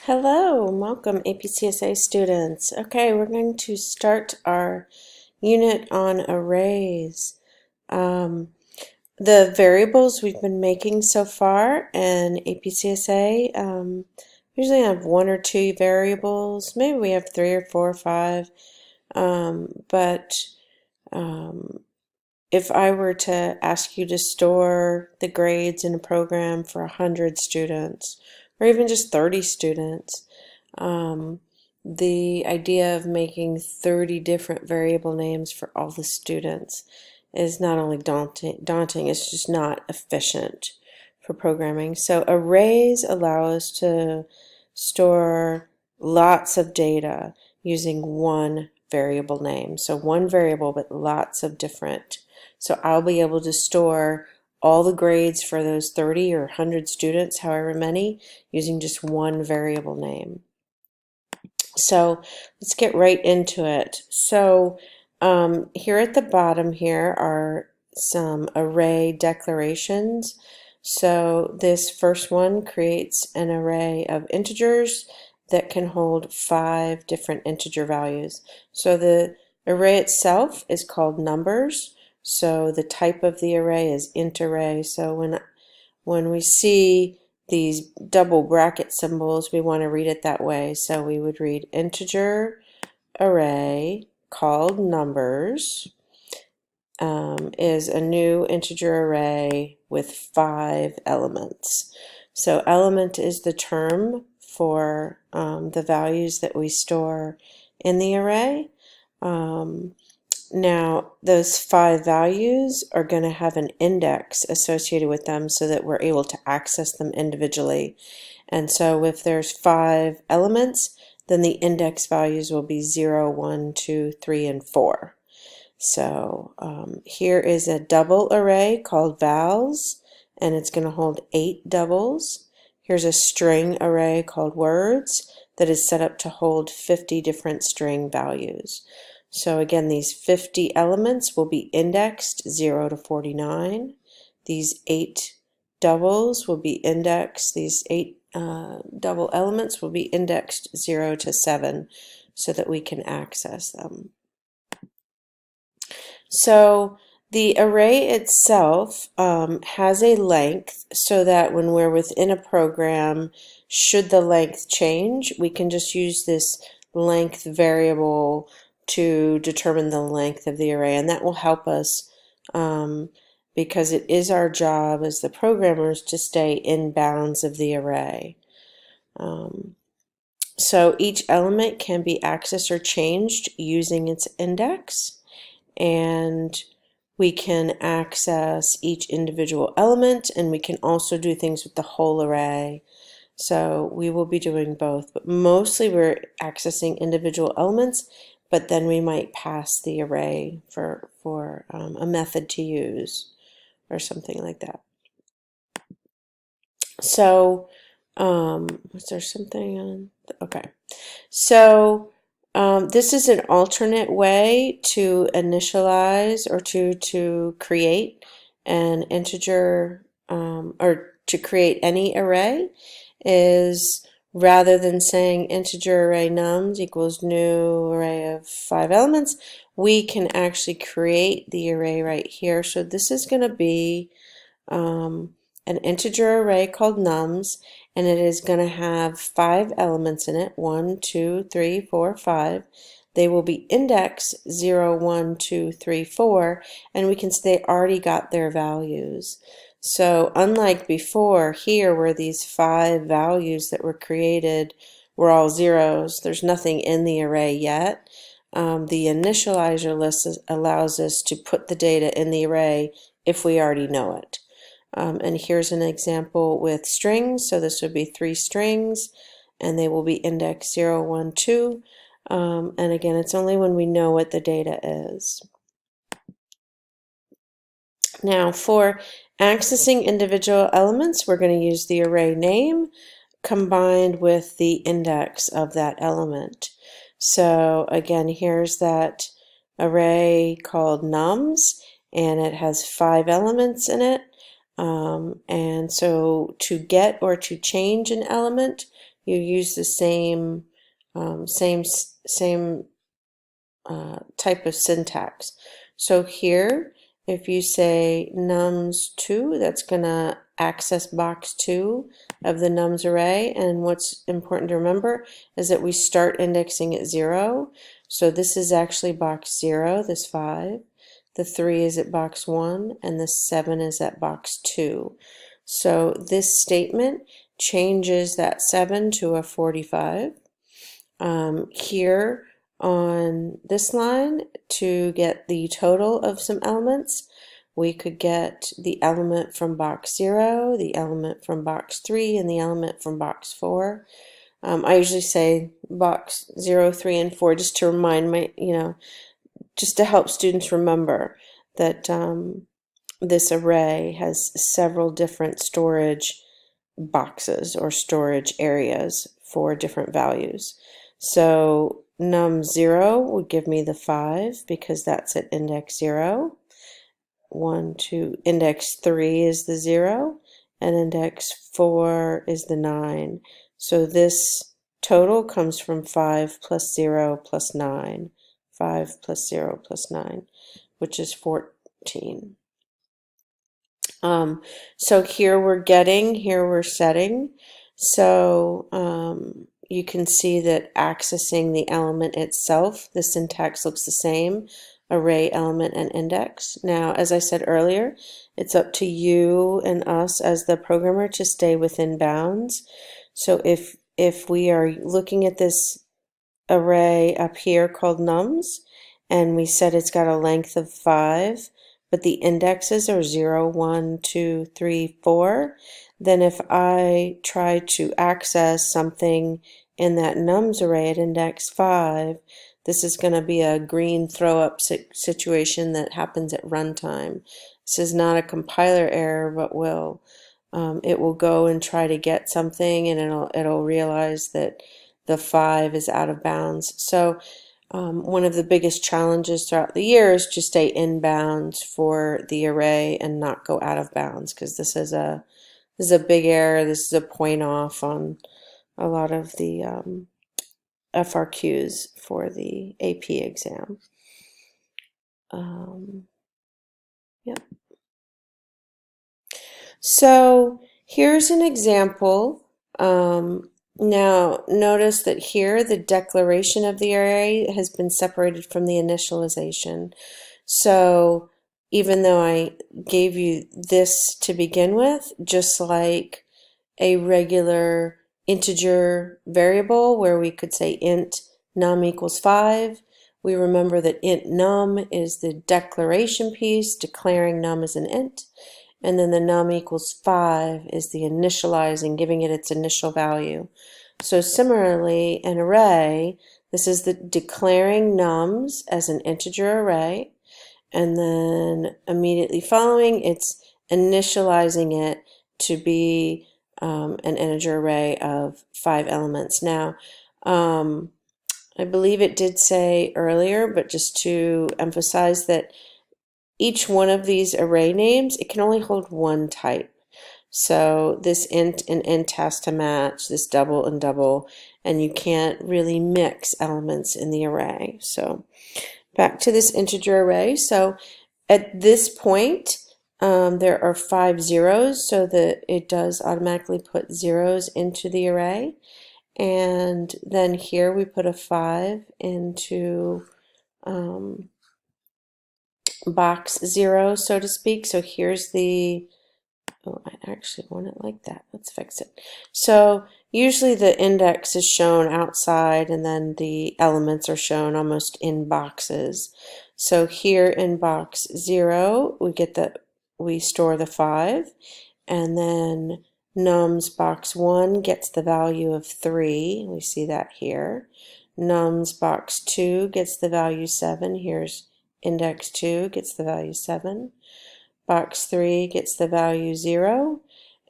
Hello, welcome APCSA students. Okay, we're going to start our unit on arrays. Um, the variables we've been making so far in APCSA usually have one or two variables. Maybe we have three or four or five. But if I were to ask you to store the grades in a program for 100 students, or even just 30 students, um, the idea of making 30 different variable names for all the students is not only daunting, it's just not efficient for programming. So arrays allow us to store lots of data using one variable name. So one variable, but lots of different. So I'll be able to store all the grades for those 30 or 100 students, however many, using just one variable name. So let's get right into it. So here at the bottom here are some array declarations. So this first one creates an array of integers that can hold 5 different integer values. So the array itself is called numbers. So the type of the array is int array. So when we see these double bracket symbols, we want to read it that way. So we would read integer array called numbers is a new integer array with 5 elements. So element is the term for the values that we store in the array. Now, those 5 values are going to have an index associated with them so that we're able to access them individually. And so if there's 5 elements, then the index values will be 0, 1, 2, 3, and 4. So here is a double array called vals, and it's going to hold 8 doubles. Here's a string array called words that is set up to hold 50 different string values. So again, these 50 elements will be indexed 0 to 49. These 8 doubles will be indexed, these 8 double elements will be indexed 0 to 7 so that we can access them. So the array itself has a length so that when we're within a program, should the length change, we can just use this length variable to determine the length of the array, and that will help us because it is our job as the programmers to stay in bounds of the array. So each element can be accessed or changed using its index, and we can access each individual element, and we can also do things with the whole array. So we will be doing both, but mostly we're accessing individual elements, but then we might pass the array for a method to use or something like that. So was there something on? Okay. So this is an alternate way to initialize or to create an integer or to create any array is rather than saying integer array nums equals new array of 5 elements, we can actually create the array right here. So this is going to be an integer array called nums, and it is going to have 5 elements in it, 1, 2, 3, 4, 5. They will be indexed 0, 1, 2, 3, 4, and we can say they already got their values. So unlike before, here where these 5 values that were created were all zeros, there's nothing in the array yet. The initializer list allows us to put the data in the array if we already know it. And here's an example with strings. So this would be 3 strings, and they will be indexed 0, 1, 2. And again, it's only when we know what the data is. Now, for accessing individual elements, we're going to use the array name combined with the index of that element. So again, here's that array called nums, and it has 5 elements in it. And so to get or to change an element, you use the same same type of syntax. So here, if you say nums2, that's going to access box 2 of the nums array. And what's important to remember is that we start indexing at 0. So this is actually box 0, this 5. The 3 is at box 1, and the 7 is at box 2. So this statement changes that 7 to a 45. Here on this line, to get the total of some elements, we could get the element from box 0, the element from box 3, and the element from box 4. I usually say box 0, 3, and 4 just to remind just to help students remember that this array has several different storage boxes or storage areas for different values. So num0 would give me the 5 because that's at index 0. 1, 2, index 3 is the 0, and index 4 is the 9. So this total comes from 5 plus 0 plus 9. 5 plus 0 plus 9, which is 14. So here we're setting. So you can see that accessing the element itself, the syntax looks the same, array, element, and index. Now, as I said earlier, it's up to you and us as the programmer to stay within bounds. So if we are looking at this array up here called nums, and we said it's got a length of 5, but the indexes are 0, 1, 2, 3, 4, then if I try to access something in that nums array at index 5, this is going to be a green throw-up situation that happens at runtime. This is not a compiler error, but it will go and try to get something, and it'll realize that the 5 is out of bounds. So one of the biggest challenges throughout the year is to stay in bounds for the array and not go out of bounds, because this is a big error. This is a point off on a lot of the FRQs for the AP exam. Yeah. So here's an example. Now notice that here the declaration of the array has been separated from the initialization. So even though I gave you this to begin with, just like a regular integer variable where we could say int num equals 5, we remember that int num is the declaration piece declaring num as an int, and then the num equals 5 is the initializing, giving it its initial value. So similarly, an array, this is the declaring nums as an integer array, and then immediately following, it's initializing it to be an integer array of 5 elements. Now, I believe it did say earlier, but just to emphasize that each one of these array names, it can only hold one type. So this int and int has to match, this double and double, and you can't really mix elements in the array. So back to this integer array. So at this point, there are 5 zeros, so that it does automatically put zeros into the array. And then here we put a 5 into box 0, so to speak. So here's the, oh, I actually want it like that. Let's fix it. So usually the index is shown outside, and then the elements are shown almost in boxes. So here in box 0, we store the 5, and then nums box 1 gets the value of 3. We see that here. Nums box 2 gets the value 7. Here's index 2 gets the value 7. Box 3 gets the value 0.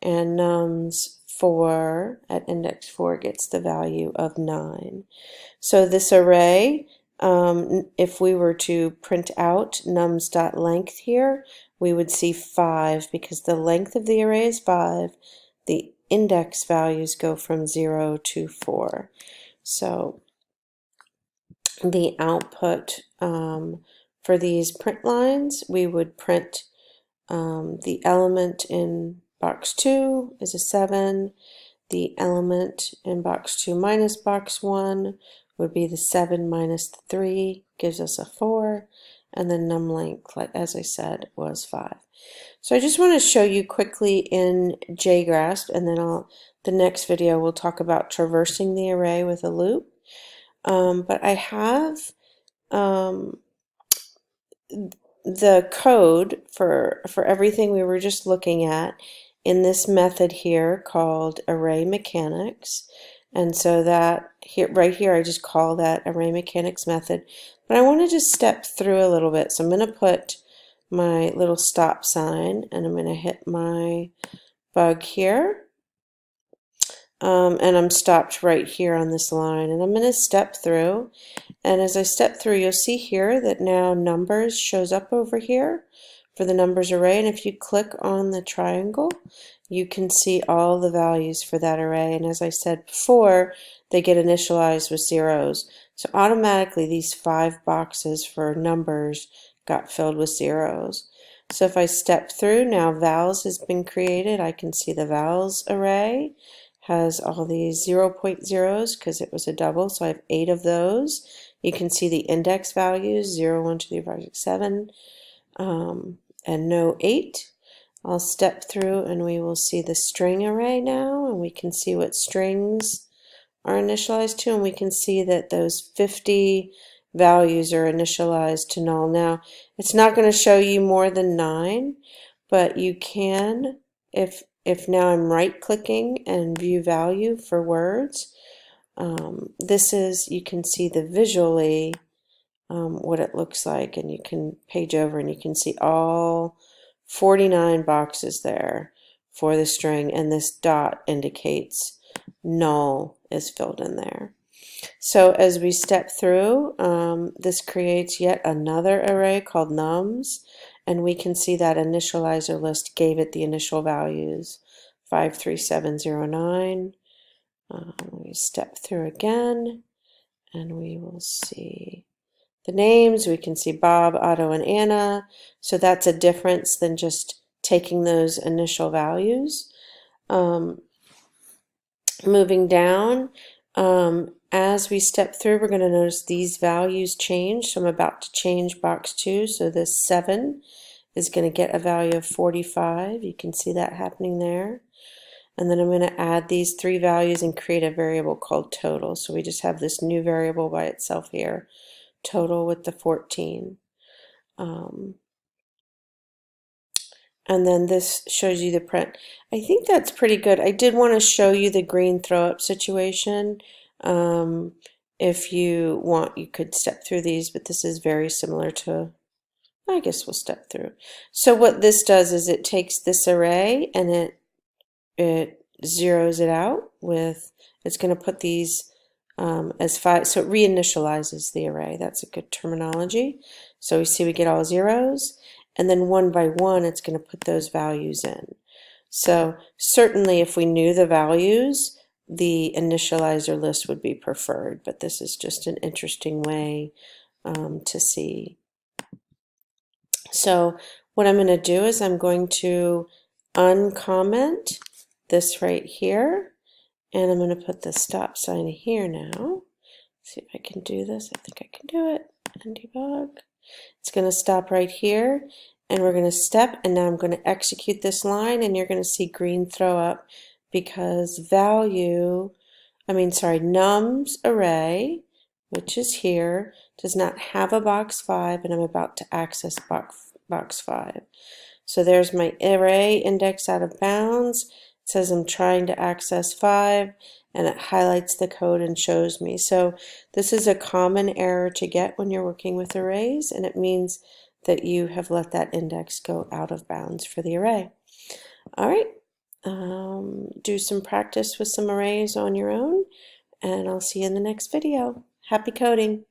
And nums 4 at index 4 gets the value of 9. So this array, if we were to print out nums.length here, we would see 5 because the length of the array is 5. The index values go from 0 to 4. So the output for these print lines, we would print the element in box 2 is a 7. The element in box 2 minus box 1 would be the 7 minus the 3, gives us a 4. And the num length, like as I said, was 5. So I just want to show you quickly in JGrasp, and then the next video we'll talk about traversing the array with a loop. But I have the code for everything we were just looking at in this method here called array mechanics. And so that here, right here, I just call that array mechanics method. But I want to just step through a little bit. So I'm going to put my little stop sign, and I'm going to hit my bug here. And I'm stopped right here on this line. And I'm going to step through. And as I step through, you'll see here that now numbers shows up over here for the numbers array. And if you click on the triangle, you can see all the values for that array. And as I said before, they get initialized with zeros. So automatically these 5 boxes for numbers got filled with zeros. So if I step through, now vowels has been created. I can see the vowels array has all these 0.0s because it was a double, so I have 8 of those. You can see the index values, 0, 1, 2, 3, 4, 5, 6, 7, and no 8. I'll step through and we will see the string array now, and we can see what strings are initialized to, and we can see that those 50 values are initialized to null. Now, it's not going to show you more than 9, but you can, if now I'm right-clicking and view value for words, this is, you can see the visually what it looks like, and you can page over and you can see all 49 boxes there for the string, and this dot indicates null is filled in there. So as we step through, this creates yet another array called nums, and we can see that initializer list gave it the initial values 53709. We step through again, and we will see the names. We can see Bob, Otto, and Anna. So that's a difference than just taking those initial values. Moving down, as we step through, we're going to notice these values change. So I'm about to change box 2. So this 7 is going to get a value of 45. You can see that happening there. And then I'm going to add these 3 values and create a variable called total. So we just have this new variable by itself here, total with the 14. And then this shows you the print. I think that's pretty good. I did want to show you the green throw up situation. If you want, you could step through these, but this is very similar to, I guess we'll step through. So what this does is it takes this array and it zeroes it out with, it's going to put these as 5, so it reinitializes the array. That's a good terminology. So we see we get all zeros, and then one by one it's going to put those values in. So certainly if we knew the values, the initializer list would be preferred, but this is just an interesting way to see. So what I'm going to do is I'm going to uncomment this right here, and I'm going to put the stop sign here now. See if I can do this. I think I can do it. And debug. It's going to stop right here, and we're going to step, and now I'm going to execute this line, and you're going to see green throw up because nums array, which is here, does not have a box 5, and I'm about to access box 5. So there's my array index out of bounds. It says I'm trying to access 5, and it highlights the code and shows me. So this is a common error to get when you're working with arrays, and it means that you have let that index go out of bounds for the array. All right, do some practice with some arrays on your own, and I'll see you in the next video. Happy coding!